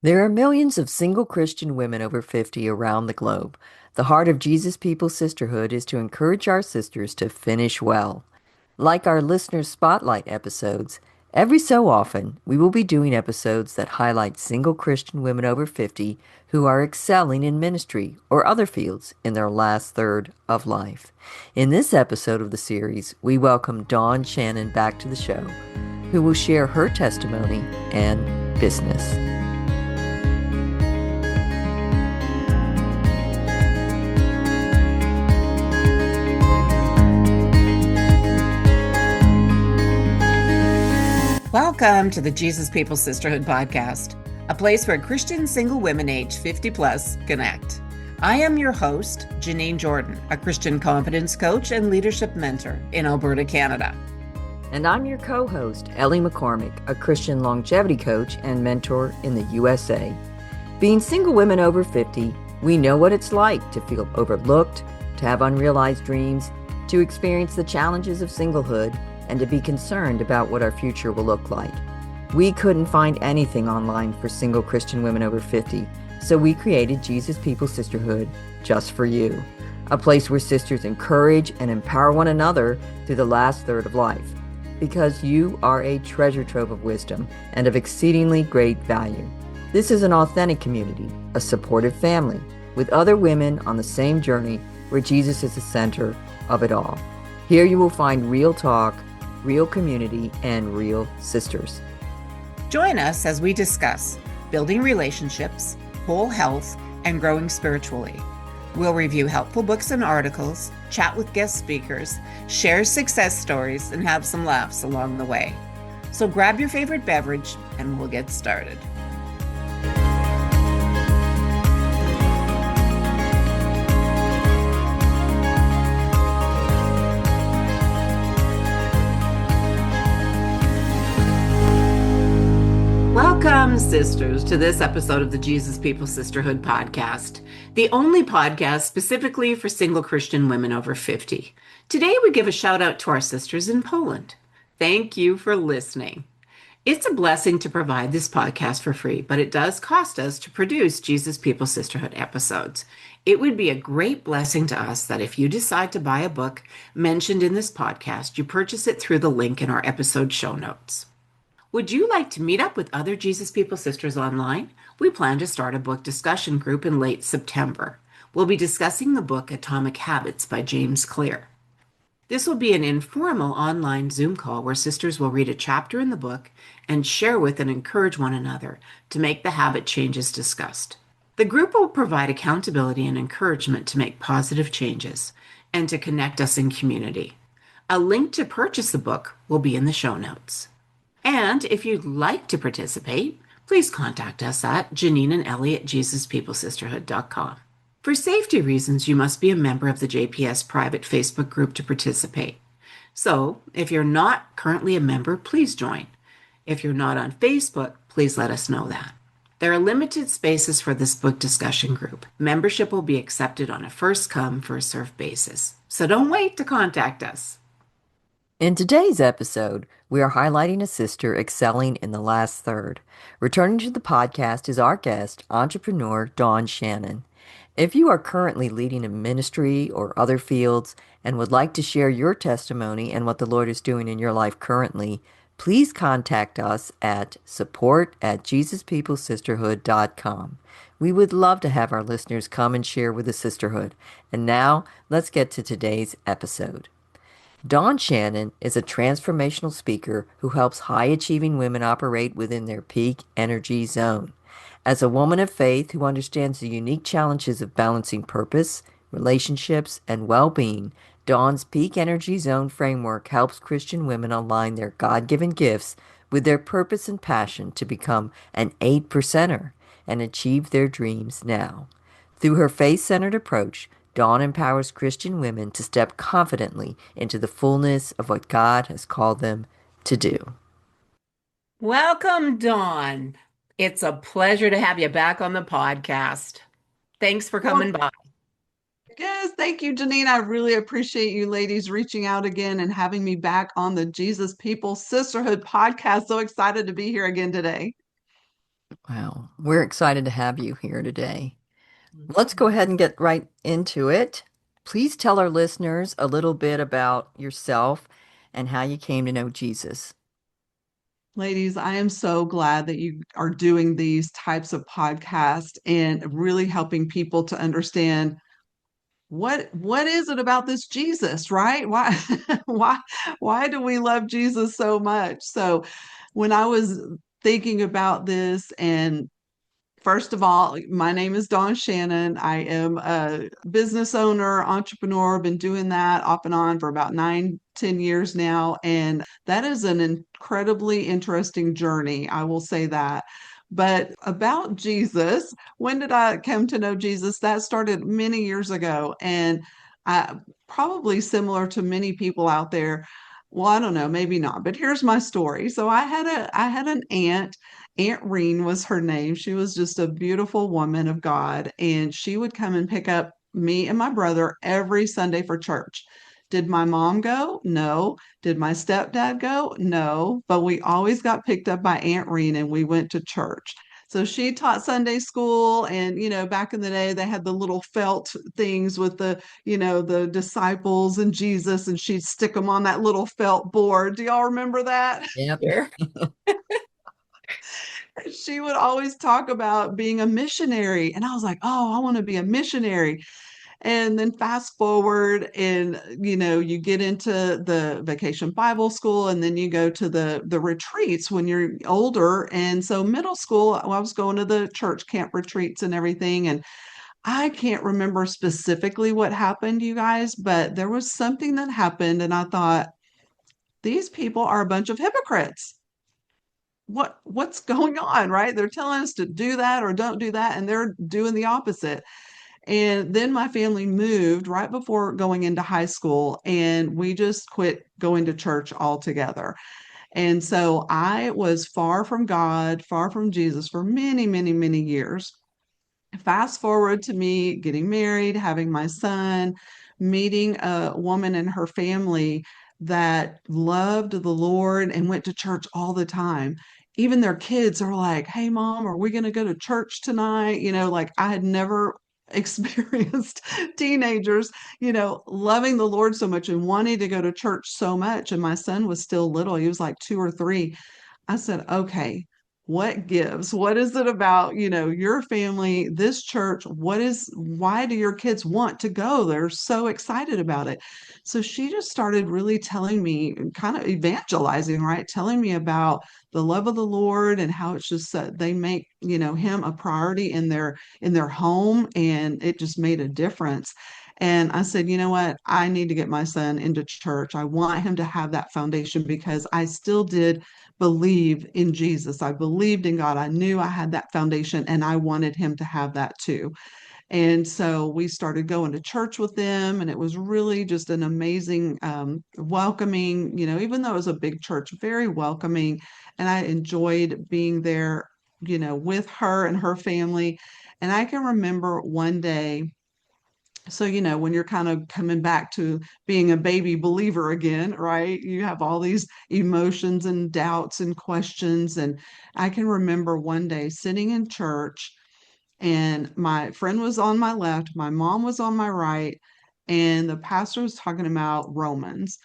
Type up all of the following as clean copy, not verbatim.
There are millions of single Christian women over 50 around the globe. The heart of Jesus People Sisterhood is to encourage our sisters to finish well. Like our listener spotlight episodes, every so often we will be doing episodes that highlight single Christian women over 50 who are excelling in ministry or other fields in their last third of life. In this episode of the series, we welcome Dawn Shannon back to the show, who will share her testimony and business. Welcome to the Jesus People Sisterhood podcast, a place where Christian single women age 50 plus connect. I am your host, Janine Jordan, a Christian confidence coach and leadership mentor in Alberta, Canada. And I'm your co-host, Ellie McCormick, a Christian longevity coach and mentor in the USA. Being single women over 50, we know what it's like to feel overlooked, to have unrealized dreams, to experience the challenges of singlehood, and to be concerned about what our future will look like. We couldn't find anything online for single Christian women over 50, so we created Jesus People Sisterhood just for you, a place where sisters encourage and empower one another through the last third of life, because you are a treasure trove of wisdom and of exceedingly great value. This is an authentic community, a supportive family, with other women on the same journey where Jesus is the center of it all. Here you will find real talk, real community, and real sisters. Join us as we discuss building relationships, whole health, and growing spiritually. We'll review helpful books and articles, chat with guest speakers, share success stories, and have some laughs along the way. So grab your favorite beverage and we'll get started. Welcome, sisters, to this episode of the Jesus People Sisterhood podcast, the only podcast specifically for single Christian women over 50. Today, we give a shout out to our sisters in Poland. Thank you for listening. It's a blessing to provide this podcast for free, but it does cost us to produce Jesus People Sisterhood episodes. It would be a great blessing to us that if you decide to buy a book mentioned in this podcast, you purchase it through the link in our episode show notes. Would you like to meet up with other Jesus People sisters online? We plan to start a book discussion group in late September. We'll be discussing the book Atomic Habits by James Clear. This will be an informal online Zoom call where sisters will read a chapter in the book and share with and encourage one another to make the habit changes discussed. The group will provide accountability and encouragement to make positive changes and to connect us in community. A link to purchase the book will be in the show notes. And if you'd like to participate, please contact us at Janine and Ellie at JesusPeopleSisterhood.com. For safety reasons, you must be a member of the JPS private Facebook group to participate. So if you're not currently a member, please join. If you're not on Facebook, please let us know that. There are limited spaces for this book discussion group. Membership will be accepted on a first come, first served basis. So don't wait to contact us. In today's episode, we are highlighting a sister excelling in the last third. Returning to the podcast is our guest, entrepreneur Dawn Shannon. If you are currently leading a ministry or other fields and would like to share your testimony and what the Lord is doing in your life currently, please contact us at support@JesusPeopleSisterhood.com. We would love to have our listeners come and share with the sisterhood. And now, let's get to today's episode. Dawn Shannon is a transformational speaker who helps high-achieving women operate within their peak energy zone. As a woman of faith who understands the unique challenges of balancing purpose, relationships, and well-being, Dawn's peak energy zone framework helps Christian women align their God-given gifts with their purpose and passion to become an 8%er and achieve their dreams now. Through her faith-centered approach, Dawn empowers Christian women to step confidently into the fullness of what God has called them to do. Welcome, Dawn. It's a pleasure to have you back on the podcast. Thanks for coming by. Yes, thank you, Janine. I really appreciate you ladies reaching out again and having me back on the Jesus People Sisterhood podcast. So excited to be here again today. Wow. We're excited to have you here today. Let's go ahead and get right into it. Please tell our listeners a little bit about yourself and how you came to know Jesus. Ladies, I am so glad that you are doing these types of podcasts and really helping people to understand what is it about this Jesus, right? Why why why do we love Jesus so much? So when I was thinking about this, and first of all, my name is Dawn Shannon. I am a business owner, entrepreneur, been doing that off and on for about 9, 10 years now. And that is an incredibly interesting journey. I will say that. But about Jesus, when did I come to know Jesus? That started many years ago. And I probably similar to many people out there. Well, I don't know, maybe not. But here's my story. So I had an aunt. Aunt Reen was her name. She was just a beautiful woman of God, and she would come and pick up me and my brother every Sunday for church. Did my mom go? No. Did my stepdad go? No. But we always got picked up by Aunt Reen and we went to church. So she taught Sunday school, and back in the day they had the little felt things with the disciples and Jesus, and she'd stick them on that little felt board. Do y'all remember that? Yep. Sure. She would always talk about being a missionary. And I was like, oh, I want to be a missionary. And then fast forward, and you get into the vacation Bible school, and then you go to the retreats when you're older. And so middle school, I was going to the church camp retreats and everything. And I can't remember specifically what happened, you guys, but there was something that happened, and I thought, these people are a bunch of hypocrites. What's going on, right? They're telling us to do that or don't do that, and they're doing the opposite. And then my family moved right before going into high school, and we just quit going to church altogether. And so I was far from God, far from Jesus for many, many, many years. Fast forward to me getting married, having my son, meeting a woman and her family that loved the Lord and went to church all the time. Even their kids are like, "Hey, mom, are we going to go to church tonight?" Like I had never experienced teenagers, loving the Lord so much and wanting to go to church so much. And my son was still little, he was like 2 or 3. I said, okay, what gives? What is it about, your family, this church? Why do your kids want to go? They're so excited about it. So she just started really telling me, kind of evangelizing, right? Telling me about the love of the Lord and how it's just they make, him a priority in their home, and it just made a difference. And I said, you know what? I need to get my son into church. I want him to have that foundation because I still did believe in Jesus. I believed in God. I knew I had that foundation and I wanted him to have that too. And so we started going to church with them, and it was really just an amazing, welcoming, even though it was a big church, very welcoming. And I enjoyed being there, with her and her family. And I can remember one day, so, when you're kind of coming back to being a baby believer again, right? You have all these emotions and doubts and questions. And I can remember one day sitting in church, and my friend was on my left, my mom was on my right, and the pastor was talking about Romans.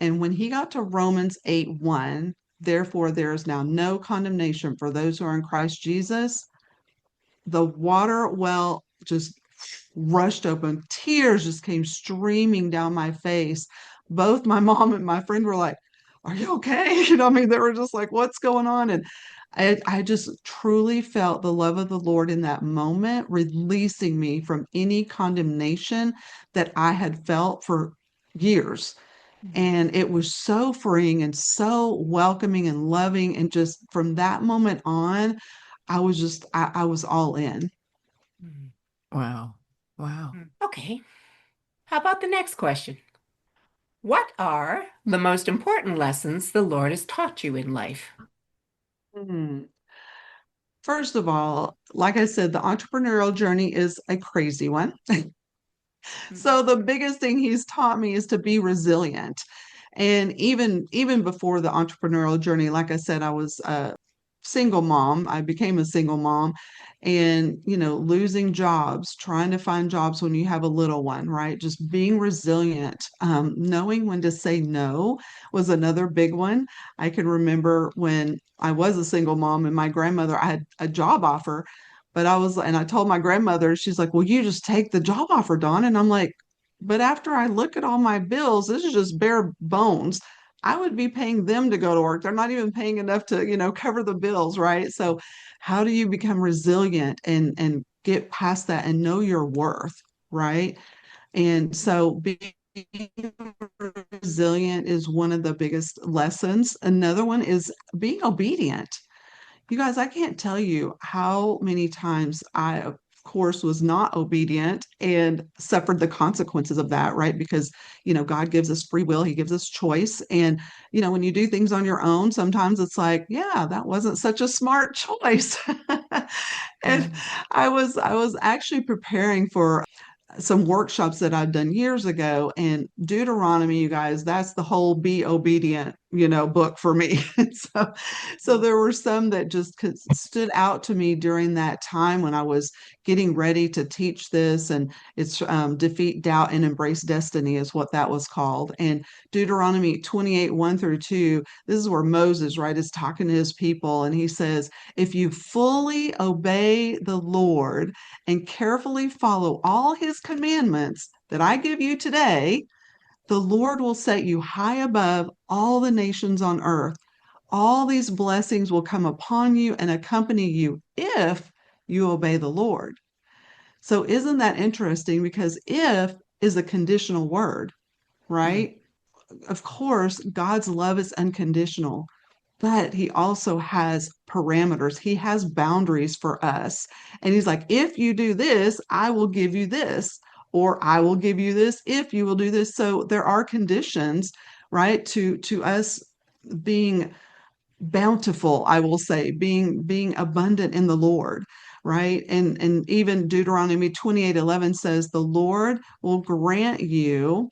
And when he got to Romans 8:1, therefore there is now no condemnation for those who are in Christ Jesus, the water well just rushed open. Tears just came streaming down my face. Both my mom and my friend were like, "Are you okay?" I mean, they were just like, "What's going on?" And I just truly felt the love of the Lord in that moment, releasing me from any condemnation that I had felt for years. And it was so freeing and so welcoming and loving. And just from that moment on, I was all in. Mhm. Wow. Wow. Okay. How about the next question? What are the most important lessons the Lord has taught you in life? Hmm. First of all, like I said, the entrepreneurial journey is a crazy one. Mhm. So the biggest thing he's taught me is to be resilient. And even before the entrepreneurial journey, like I said, I was single mom. I became a single mom and, losing jobs, trying to find jobs when you have a little one, right? Just being resilient, knowing when to say no was another big one. I can remember when I was a single mom and my grandmother, I had a job offer, but and I told my grandmother, she's like, well, you just take the job offer, Dawn. And I'm like, but after I look at all my bills, this is just bare bones. I would be paying them to go to work. They're not even paying enough to, cover the bills, right? So how do you become resilient and get past that and know your worth, right? And so being resilient is one of the biggest lessons. Another one is being obedient. You guys, I can't tell you how many times I, of course, was not obedient and suffered the consequences of that, right? Because, God gives us free will, He gives us choice. And, when you do things on your own, sometimes it's like, yeah, that wasn't such a smart choice. And Mhm. I was actually preparing for some workshops that I've done years ago. And Deuteronomy, you guys, that's the whole be obedient, book for me. So there were some that just stood out to me during that time when I was getting ready to teach this. And it's Defeat Doubt and Embrace Destiny is what that was called. And Deuteronomy 28, 1 through 2, this is where Moses, right, is talking to his people. And he says, if you fully obey the Lord and carefully follow all his commandments that I give you today, the Lord will set you high above all the nations on earth. All these blessings will come upon you and accompany you if you obey the Lord. So, isn't that interesting? Because if is a conditional word, Mhm. right? Of course, God's love is unconditional, but he also has parameters. He has boundaries for us. And he's like, if you do this, I will give you this, or I will give you this if you will do this. So there are conditions, right, to us being bountiful, I will say, being abundant in the Lord. Right. And even Deuteronomy 28:11 says, the Lord will grant you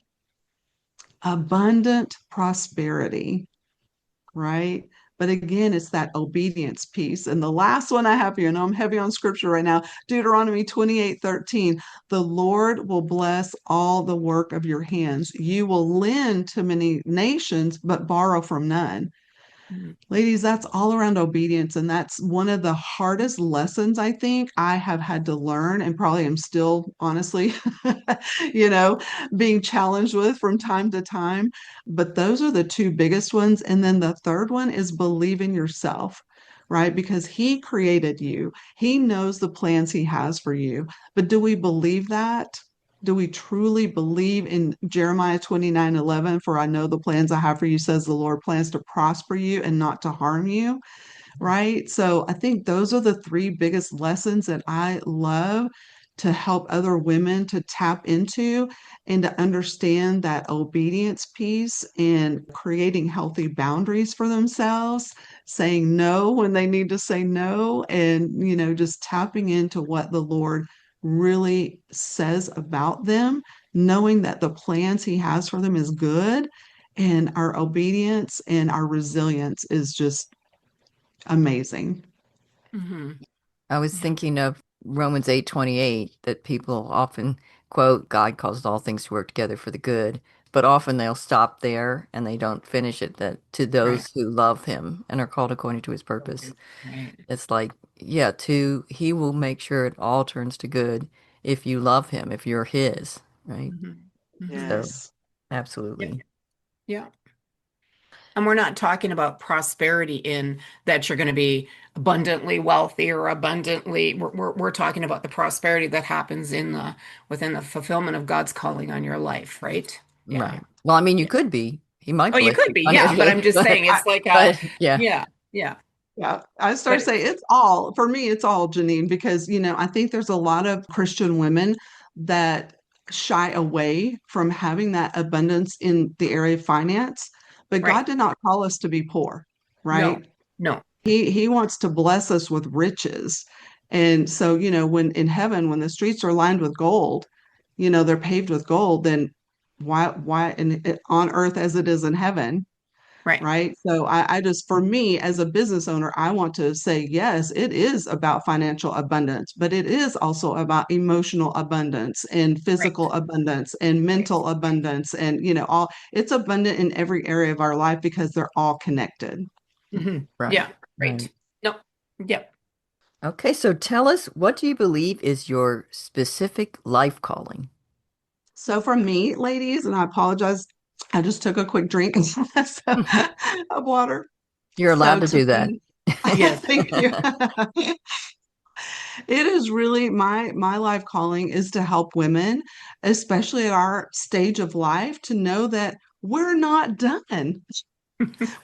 abundant prosperity, right? But again, it's that obedience piece. And the last one I have here, and I'm heavy on scripture right now, Deuteronomy 28:13. The Lord will bless all the work of your hands. You will lend to many nations, but borrow from none. Mhm. Ladies, that's all around obedience. And that's one of the hardest lessons I think I have had to learn and probably am still, honestly, you know, being challenged with from time to time. But those are the two biggest ones. And then the third one is believe in yourself, right? Because He created you, He knows the plans He has for you. But do we believe that? Do we truly believe in Jeremiah 29:11? For I know the plans I have for you, says the Lord, plans to prosper you and not to harm you, right? So I think those are the three biggest lessons that I love to help other women to tap into and to understand that obedience piece and creating healthy boundaries for themselves, saying no when they need to say no, and, just tapping into what the Lord really says about them, knowing that the plans He has for them is good. And our obedience and our resilience is just amazing. Mhm. I was Yeah. thinking of Romans 8:28 that people often quote, God causes all things to work together for the good, but often they'll stop there and they don't finish it, that to Right. those who love him and are called according to his purpose. Right. It's like, yeah, he will make sure it all turns to good if you love him, if you're his, right? Mhm. Mhm. So, Yes. Yeah. absolutely. Yeah. And we're not talking about prosperity in that you're going to be abundantly wealthy or abundantly. We're talking about the prosperity that happens in the within the fulfillment of God's calling on your life, right? Yeah. Right. Well, I mean, you Yeah. could be. He might Oh, you bless could you be, yeah, but I'm financially, just saying I, it's like a, but yeah, yeah, yeah. yeah, I start But saying it's all for me, it's all Janine, because I think there's a lot of Christian women that shy away from having that abundance in the area of finance. But right. God did not call us to be poor, No, right? no. He wants to bless us with riches. And so, when in heaven, when the streets are lined with gold, they're paved with gold, then why on earth as it is in heaven, Right. right? So I just, for me as a business owner, I want to say, yes, it is about financial abundance, but it is also about emotional abundance and Right. physical abundance and Right. mental abundance. And, all it's abundant in every area of our life because they're all connected. Yeah. Right. Right. Right. No. Yep. Okay, so tell us, what do you believe is your specific life calling? So for me, ladies, and I apologize, I just took a quick drink of water. You're allowed So to to do that. me, Yes. thank you. It is really my life calling is to help women, especially at our stage of life, to know that we're not done.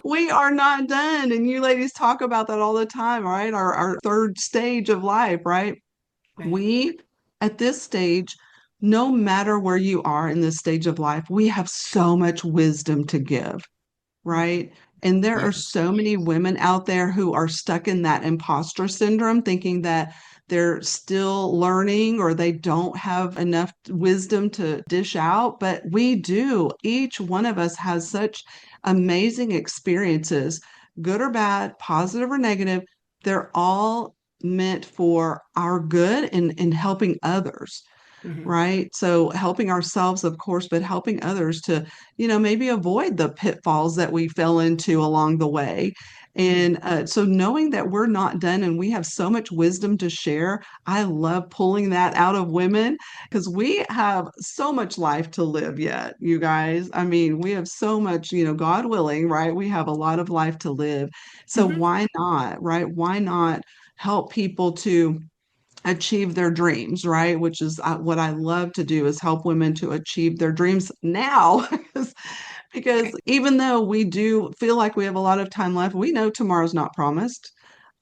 We are not done. And you ladies talk about that all the time, right? Our third stage of life, right? Right. We, at this stage, no matter where you are in this stage of life, we have so much wisdom to give, Mhm. right? And there are Yes. so many women out there who are stuck in that imposter syndrome, thinking that they're still learning or they don't have enough wisdom to dish out. But we do. Each one of us has such amazing experiences, good or bad, positive or negative. They're all meant for our good and helping others, Mhm. right? So helping ourselves, of course, but helping others to, maybe avoid the pitfalls that we fell into along the way. Mhm. And so knowing that we're not done and we have so much wisdom to share, I love pulling that out of women because we have so much life to live yet, you guys. I mean, we have so much, God willing, right? We have a lot of life to live. So Mhm. why not, right? Why not help people to achieve their dreams, right? Which is what I love to do is help women to achieve their dreams now. Because Right. even though we do feel like we have a lot of time left, we know tomorrow's not promised.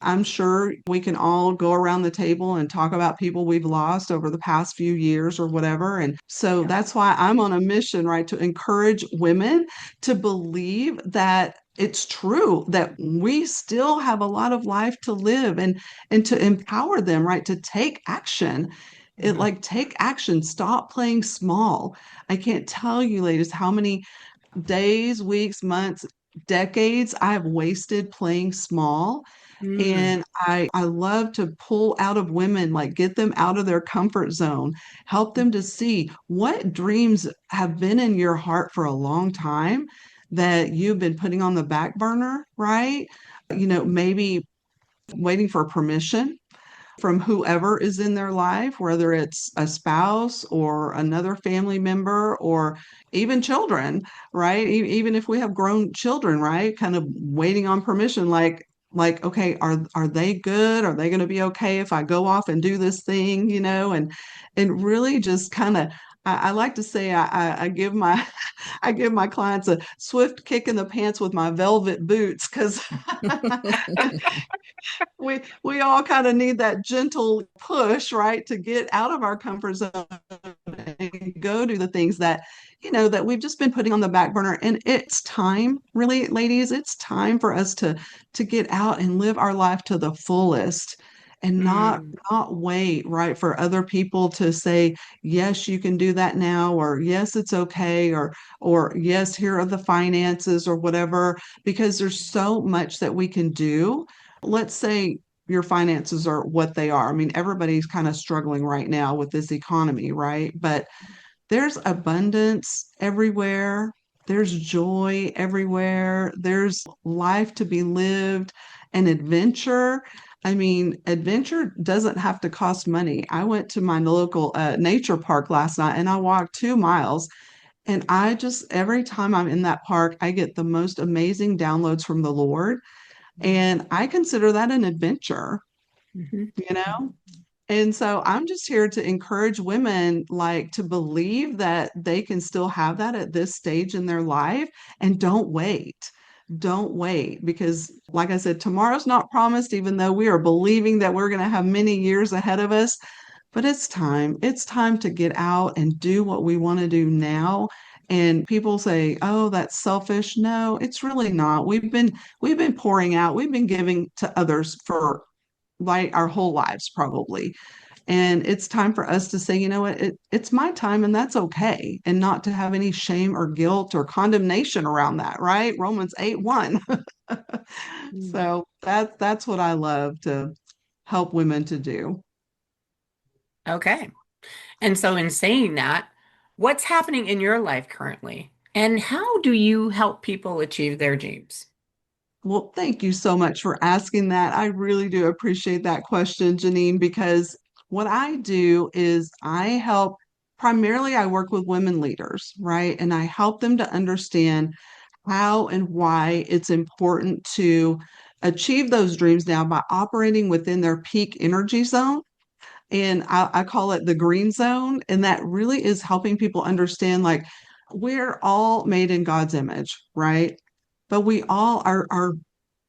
I'm sure we can all go around the table and talk about people we've lost over the past few years or whatever. And so Yeah. that's why I'm on a mission, right, to encourage women to believe that it's true that we still have a lot of life to live and to empower them, right, to take action. It Mhm. like take action, stop playing small. I can't tell you, ladies, how many days, weeks, months, decades I've wasted playing small. Mm. And I love to pull out of women, like get them out of their comfort zone, help them to see what dreams have been in your heart for a long time that you've been putting on the back burner, right? Maybe waiting for permission from whoever is in their life, whether it's a spouse or another family member or even children, right? Even if we have grown children, right? Kind of waiting on permission, like, okay, are they good? Are they going to be okay if I go off and do this thing, and really just kind of I like to say I give my I give my clients a swift kick in the pants with my velvet boots because we all kind of need that gentle push, right, to get out of our comfort zone and go do the things that that we've just been putting on the back burner. And it's time, really, ladies, it's time for us to get out and live our life to the fullest and not Mm. not wait, right, for other people to say yes, you can do that now, or yes, it's okay, or yes, here are the finances or whatever, because there's so much that we can do. Let's say your finances are what they are. I mean, everybody's kind of struggling right now with this economy, right? But there's abundance everywhere. There's joy everywhere. There's life to be lived and adventure. I mean, adventure doesn't have to cost money. I went to my local nature park last night and I walked 2 miles. And I just, every time I'm in that park, I get the most amazing downloads from the Lord. And I consider that an adventure, Mhm. you know? Mhm. And so I'm just here to encourage women like to believe that they can still have that at this stage in their life and don't wait. Don't wait because like I said, tomorrow's not promised, even though we are believing that we're going to have many years ahead of us. But it's time. It's time to get out and do what we want to do now. And people say, "Oh, that's selfish." No, it's really not. We've been pouring out. We've been giving to others for like our whole lives probably. And it's time for us to say, you know what, it's my time and that's okay. And not to have any shame or guilt or condemnation around that, right? Romans 8:1. Mm. So that's what I love to help women to do. Okay. And so, in saying that, what's happening in your life currently? And how do you help people achieve their dreams? Well, thank you so much for asking that. I really do appreciate that question, Janine, because what I do is I help primarily I work with women leaders, right? And I help them to understand how and why it's important to achieve those dreams now by operating within their peak energy zone. And I call it the green zone. And that really is helping people understand like we're all made in God's image, right? But we all are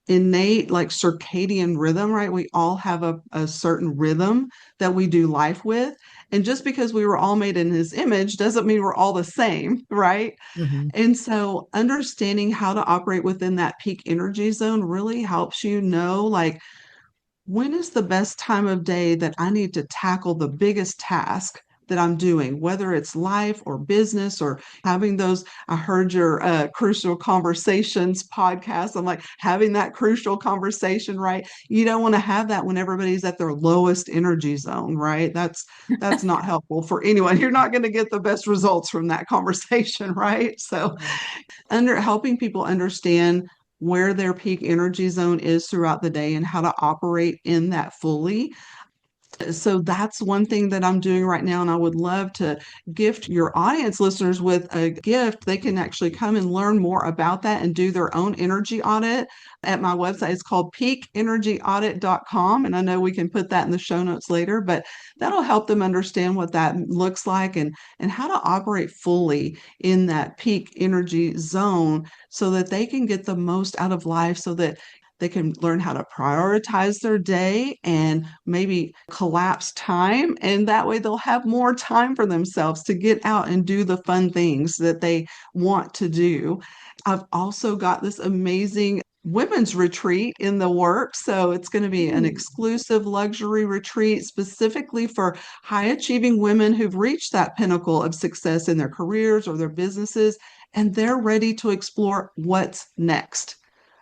innate like circadian rhythm, right? We all have a certain rhythm that we do life with. And just because we were all made in his image doesn't mean we're all the same, right? Hmm. And so understanding how to operate within that peak energy zone really helps you know like when is the best time of day that I need to tackle the biggest task that I'm doing, whether it's life or business or having those. I heard your crucial conversations podcast. I'm like having that crucial conversation, right? You don't want to have that when everybody's at their lowest energy zone, right? That's not helpful for anyone. You're not going to get the best results from that conversation, right? So Right. under helping people understand where their peak energy zone is throughout the day and how to operate in that fully. So that's one thing that I'm doing right now. And I would love to gift your audience listeners with a gift. They can actually come and learn more about that and do their own energy audit at my website. It's called peakenergyaudit.com. And I know we can put that in the show notes later, but that'll help them understand what that looks like and how to operate fully in that peak energy zone so that they can get the most out of life so that they can learn how to prioritize their day and maybe collapse time. And that way they'll have more time for themselves to get out and do the fun things that they want to do. I've also got this amazing women's retreat in the works. So it's going to be an Ooh. exclusive luxury retreat specifically for high achieving women who've reached that pinnacle of success in their careers or their businesses. And they're ready to explore what's next,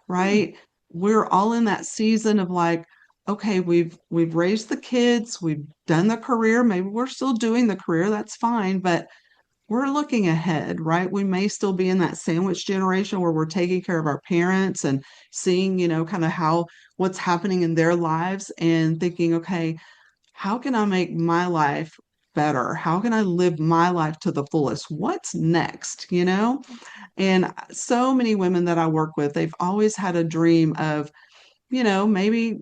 Hmm. right? We're all in that season of like, okay, we've raised the kids, we've done the career, maybe we're still doing the career, that's fine, but we're looking ahead, right? We may still be in that sandwich generation where we're taking care of our parents and seeing, kind of how what's happening in their lives and thinking, okay, how can I make my life better? How can I live my life to the fullest? What's next, And so many women that I work with, they've always had a dream of, maybe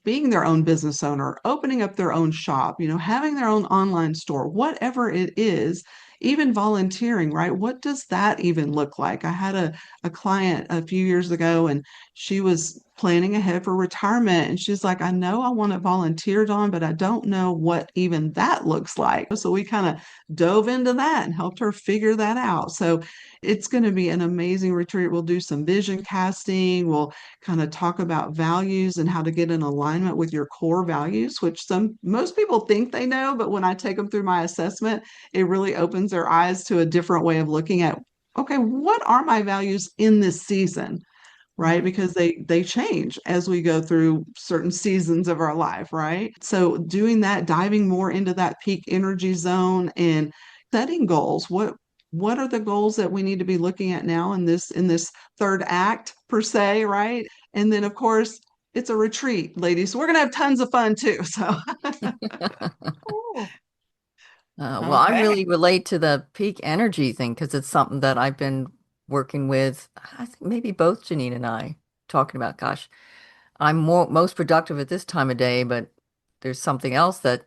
being their own business owner, opening up their own shop, having their own online store, whatever it is, even volunteering, right? What does that even look like? I had a client a few years ago and she was planning ahead for retirement. And she's like, I know I want to volunteer on, but I don't know what even that looks like. So we kind of dove into that and helped her figure that out. So it's going to be an amazing retreat. We'll do some vision casting. We'll kind of talk about values and how to get in alignment with your core values, which most people think they know, but when I take them through my assessment, it really opens their eyes to a different way of looking at, okay, what are my values in this season? Right, Mhm. because they change as we go through certain seasons of our life, right? So doing that, diving more into that peak energy zone and setting goals. What are the goals that we need to be looking at now in this third act per se, right? And then of course it's a retreat, ladies. So we're gonna have tons of fun too. So Cool. Well, I Okay. really relate to the peak energy thing because it's something that I've been working with. I think maybe both Janine and I talking about, gosh, I'm most productive at this time of day, but there's something else that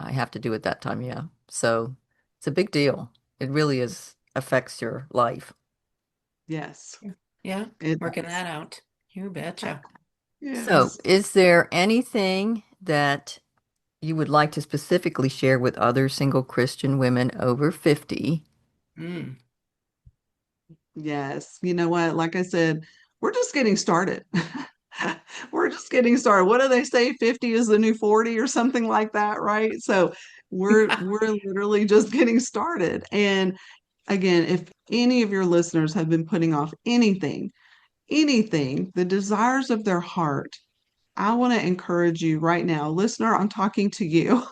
I have to do at that time. Yeah. So it's a big deal. It really is affects your life. yes, Yeah, it working does. that out. You betcha. So Yes. is there anything that you would like to specifically share with other single Christian women over 50? Mm. Yes. You know what? Like I said, we're just getting started. We're just getting started. What do they say? 50 is the new 40 or something like that, right? So we're literally just getting started. And again, if any of your listeners have been putting off anything, the desires of their heart, I want to encourage you right now, listener, I'm talking to you.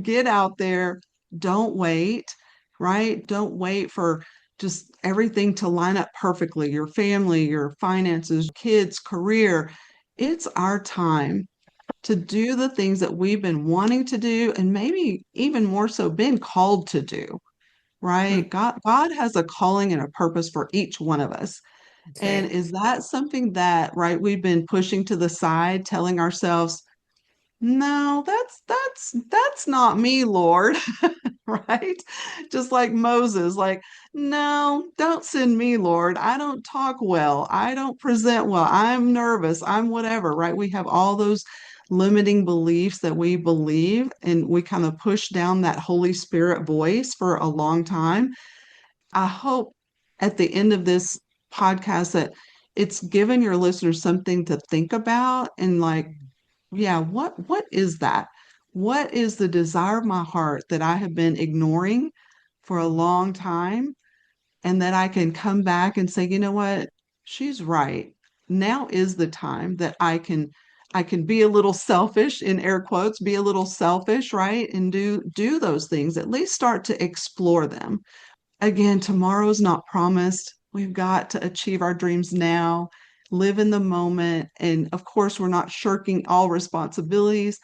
Get out there. Don't wait, right? Don't wait for just everything to line up perfectly, your family, your finances, kids, career. It's our time to do the things that we've been wanting to do and maybe even more so been called to do, Mm, right? God has a calling and a purpose for each one of us. that's And right. is that something that, right, we've been pushing to the side, telling ourselves, no, that's not me, Lord, right? Just like Moses, like, no, don't send me, Lord. I don't talk well. I don't present well. I'm nervous. I'm whatever, right? We have all those limiting beliefs that we believe, and we kind of push down that Holy Spirit voice for a long time. I hope at the end of this podcast that it's given your listeners something to think about and like, yeah, what is that? What is the desire of my heart that I have been ignoring for a long time and that I can come back and say, you know what? She's right. Now is the time that I can be a little selfish in air quotes, be a little selfish, right? And do those things. At least start to explore them. Again, tomorrow's not promised. We've got to achieve our dreams now, live in the moment. And of course, we're not shirking all responsibilities,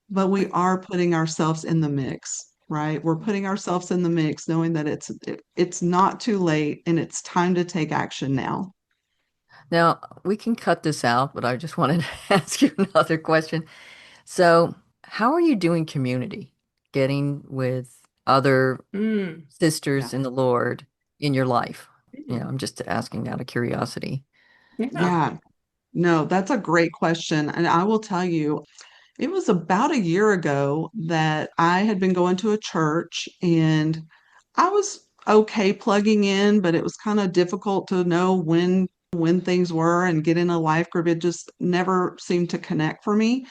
but we are putting ourselves in the mix, right? We're putting ourselves in the mix, knowing that it's not too late and it's time to take action now. Now, we can cut this out, but I just wanted to ask you another question. So, how are you doing community? Getting with other Mm, Yeah. sisters in the Lord in your life? mm, I'm just asking out of curiosity. yeah. Yeah. No, that's a great question. And I will tell you, it was about a year ago that I had been going to a church and I was okay plugging in, but it was kind of difficult to know when things were and get in a life group. It just never seemed to connect for me.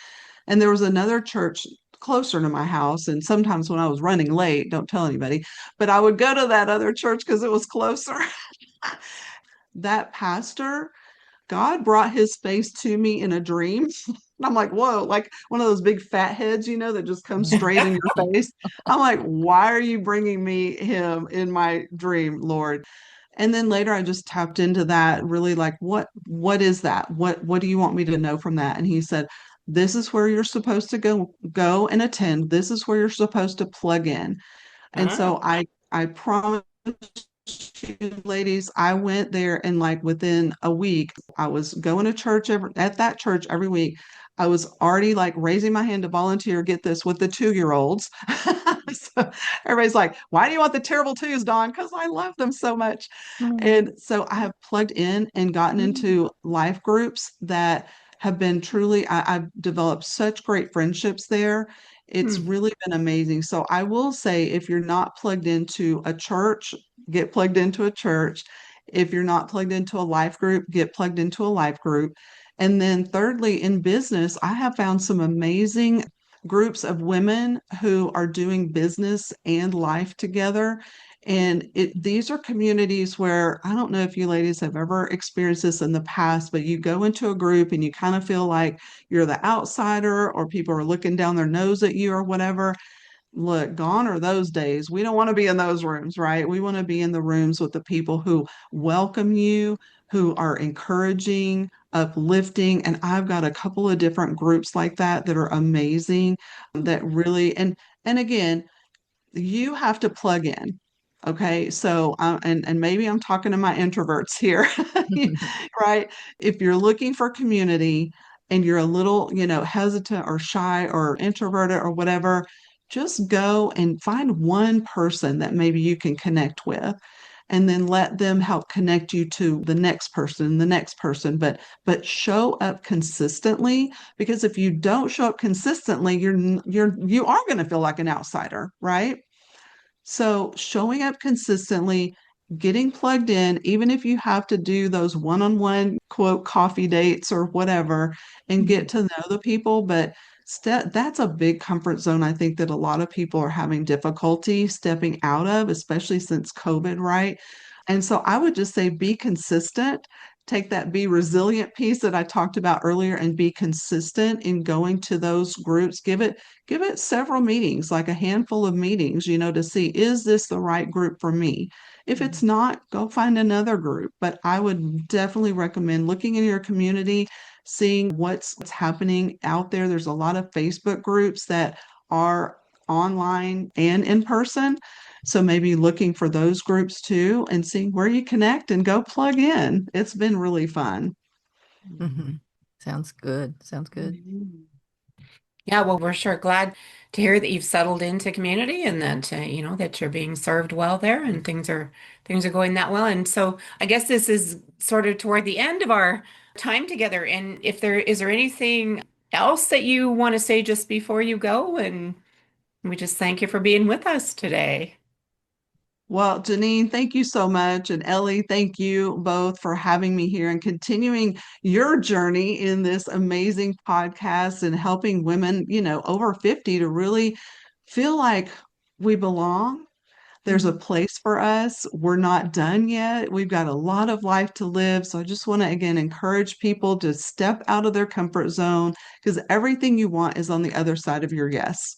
And there was another church closer to my house. And sometimes when I was running late, don't tell anybody, but I would go to that other church because it was closer. That pastor, God brought his face to me in a dream. And I'm like, whoa, like one of those big fat heads, that just comes straight in your face. I'm like, why are you bringing me him in my dream, Lord? And then later I just tapped into that, really like, what is that? What do you want me to know from that? And he said, this is where you're supposed to go and attend. This is where you're supposed to plug in. And Ah, so I promise you, ladies, I went there and like within a week, I was going to church at that church every week. I was already like raising my hand to volunteer, get this, with the 2 year olds. So everybody's like, why do you want the terrible twos, Dawn? Because I love them so much. mm, And so I have plugged in and gotten mm, into life groups that have been truly, I've developed such great friendships there. It's mm, really been amazing. So I will say, if you're not plugged into a church, get plugged into a church. If you're not plugged into a life group, get plugged into a life group. And then, thirdly, in business, I have found some amazing groups of women who are doing business and life together. And these are communities where I don't know if you ladies have ever experienced this in the past, but you go into a group and you kind of feel like you're the outsider or people are looking down their nose at you or whatever. Look, gone are those days. We don't want to be in those rooms, right? We want to be in the rooms with the people who welcome you, who are encouraging, uplifting. And I've got a couple of different groups like that are amazing, that really, and again, you have to plug in. Okay, so and maybe I'm talking to my introverts here, right? If you're looking for community and you're a little, hesitant or shy or introverted or whatever, just go and find one person that maybe you can connect with, and then let them help connect you to the next person. But show up consistently, because if you don't show up consistently, you are going to feel like an outsider, right? So showing up consistently getting plugged in, even if you have to do those one-on-one quote coffee dates or whatever, and get to know the people. But that's a big comfort zone, I think, that a lot of people are having difficulty stepping out of, especially since COVID, right? And so I would just say be consistent. Take that be resilient piece that I talked about earlier and be consistent in going to those groups. Give it several meetings, like a handful of meetings, to see, is this the right group for me? If it's not, go find another group. But I would definitely recommend looking in your community, seeing what's happening out there. There's a lot of Facebook groups that are online and in person. So maybe looking for those groups too and seeing where you connect and go plug in. It's been really fun. Hmm. Sounds good. Sounds good. Mhm. Yeah, well, we're sure glad to hear that you've settled into community and that that you're being served well there and things are going that well. And so I guess this is sort of toward the end of our time together. And if there is there anything else that you want to say just before you go? And we just thank you for being with us today. Well, Janine, thank you so much. And Ellie, thank you both for having me here and continuing your journey in this amazing podcast and helping women, over 50 to really feel like we belong. There's a Mhm. place for us. We're not done yet. We've got a lot of life to live. So I just want to again encourage people to step out of their comfort zone because everything you want is on the other side of your yes.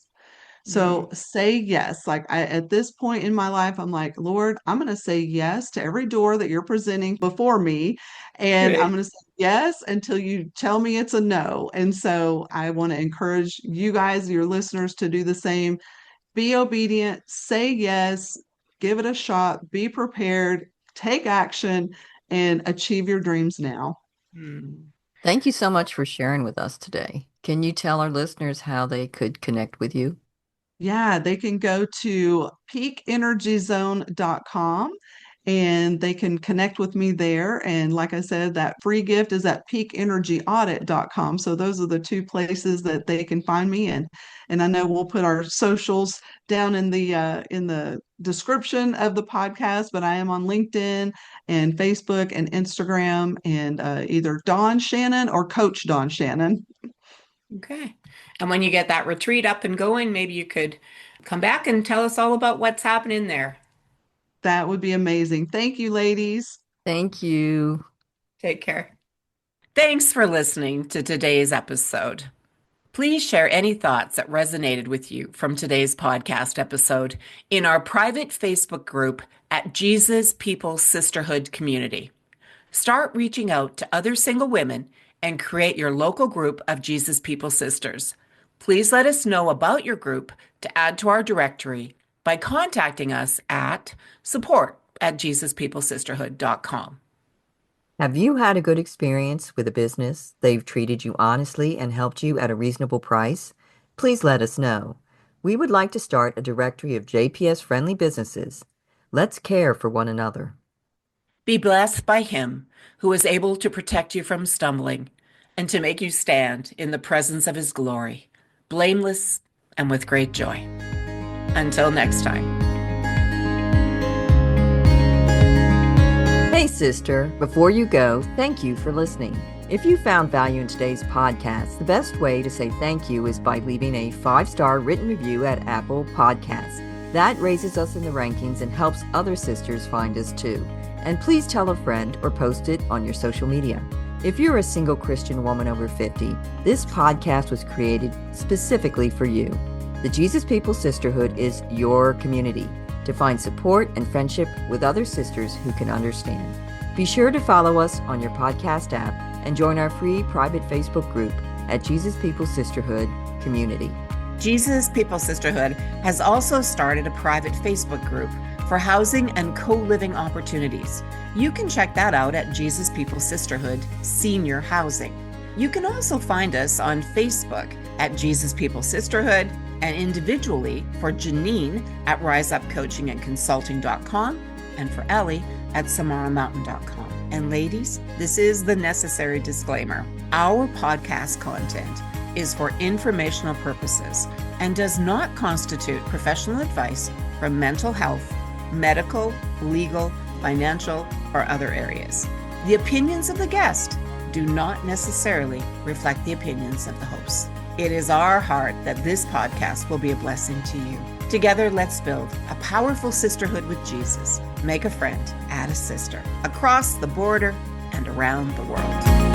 Mm. So say yes. Like at this point in my life, I'm like, Lord, I'm going to say yes to every door that you're presenting before me. And I'm Right. going to say yes until you tell me it's a no. And so I want to encourage you guys, your listeners, to do the same. Be obedient, say yes, give it a shot, be prepared, take action, and achieve your dreams now. Mm. Thank you so much for sharing with us today. Can you tell our listeners how they could connect with you? Yeah, they can go to peakenergyzone.com and they can connect with me there. And like I said, that free gift is at peakenergyaudit.com. So those are the two places that they can find me in. And I know we'll put our socials down in the description of the podcast, but I am on LinkedIn and Facebook and Instagram and either Dawn Shannon or Coach Dawn Shannon. Okay. And when you get that retreat up and going, maybe you could come back and tell us all about what's happening there. That would be amazing. Thank you, ladies. Thank you. Take care. Thanks for listening to today's episode. Please share any thoughts that resonated with you from today's podcast episode in our private Facebook group at Jesus People Sisterhood Community. Start reaching out to other single women and create your local group of Jesus People Sisters. Please let us know about your group to add to our directory by contacting us at support@jesuspeoplesisterhood.com. Have you had a good experience with a business? They've treated you honestly and helped you at a reasonable price? Please let us know. We would like to start a directory of JPS-friendly businesses. Let's care for one another. Be blessed by Him who is able to protect you from stumbling and to make you stand in the presence of His glory, blameless and with great joy. Until next time. Hey, sister, before you go, thank you for listening. If you found value in today's podcast, the best way to say thank you is by leaving a 5-star written review at Apple Podcasts. That raises us in the rankings and helps other sisters find us too. And please tell a friend or post it on your social media. If you're a single Christian woman over 50, this podcast was created specifically for you. The Jesus People Sisterhood is your community to find support and friendship with other sisters who can understand. Be sure to follow us on your podcast app and join our free private Facebook group at Jesus People Sisterhood Community. Jesus People Sisterhood has also started a private Facebook group for housing and co-living opportunities. You can check that out at Jesus People Sisterhood Senior Housing. You can also find us on Facebook at Jesus People Sisterhood and individually for Janine at riseupcoachingandconsulting.com and for Ellie at samaramountain.com. And ladies, this is the necessary disclaimer. Our podcast content is for informational purposes and does not constitute professional advice from mental health, medical, legal, financial, or other areas. The opinions of the guest do not necessarily reflect the opinions of the host. It is our heart that this podcast will be a blessing to you. Together, let's build a powerful sisterhood with Jesus. Make a friend, add a sister, across the border and around the world.